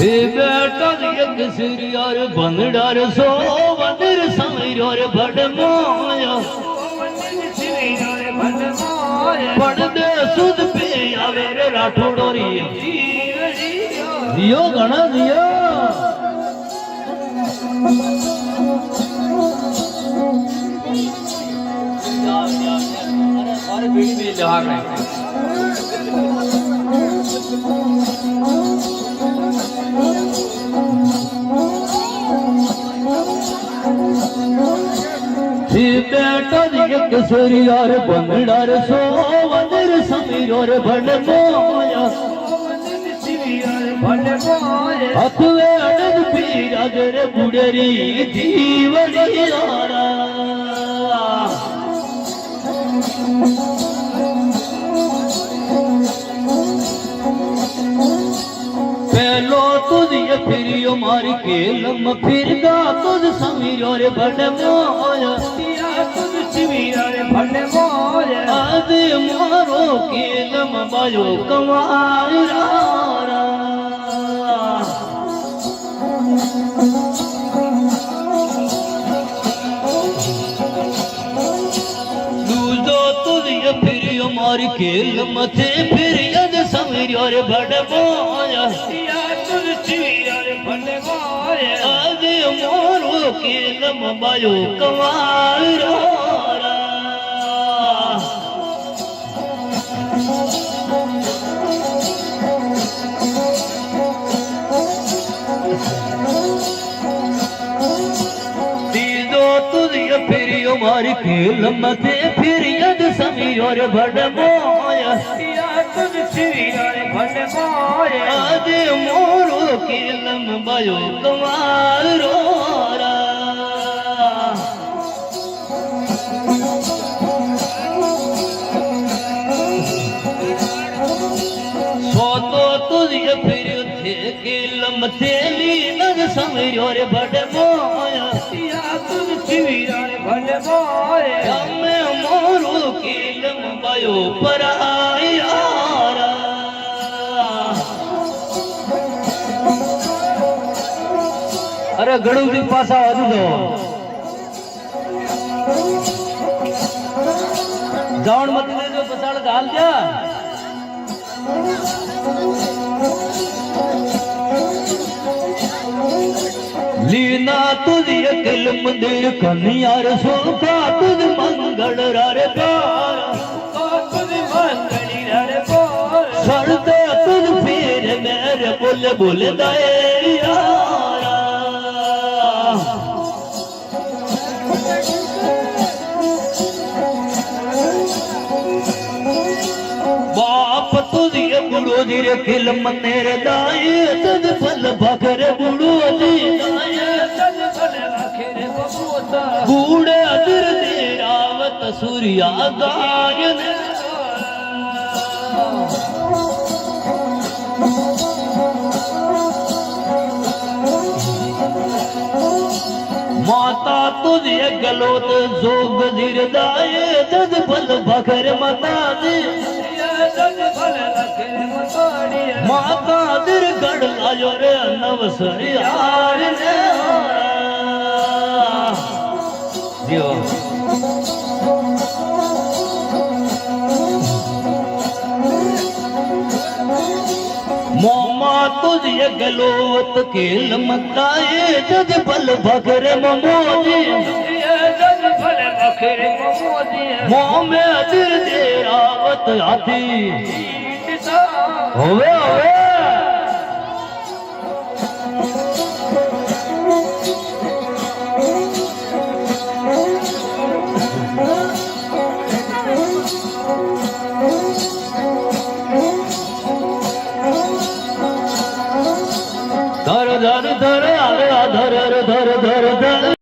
बेटा एक सिरियार बंगड़ार सो वंदर समीर भडमोया पड़दे सुध पे आवे रे राठौड़ोरी दियो घना दियो और बीड़ी में जहां रहे बेटा एक सिरियार बंगड़ार सो वंदर समीर भडमोया अथवे अड़द पीरा जरे बुड़री जीवनी यारा पहलो तुझे फिरियो मार के लम फिरदा तुझ समीर भडमोया आदे मारो के लम बायो कमारा फिर मार के लमथे फिर यद समीर भडमोया आज मोरो के लम बायो कमारा फिर मार के लमथे फिर यद समीर भडमोया आज मोरो के लम बायो कमारो सोतो तुझे फिर थे के लमथे लीन समीर भडमोया मोरू की लंबायो पराया अरे गड़ू जी पासा आजू दो जान मत ले जो पसाड़ डाल दिया लीना तुझे अकल मंदिर कन्यार सोफा तुझ मंगल रे पार सरदे तुझ फिर मेरे बोले बोले दाए यारा बाप तुझे बुढ़ो धीरे खिल मंदिर दाए तुझ फल भखर बुढ़ो जी बूढ़े अदर दे रावत सूर्या गायन माता तुझे गलोत जोग धीरदाए जद फल भखर मता दे माता दिर गढ़ लायो रे नवसर यार ने मोमा तुझे गलोत के लमताए जद पल भखर ममोदी मोह में अदिर दे आवत आती होवे होवे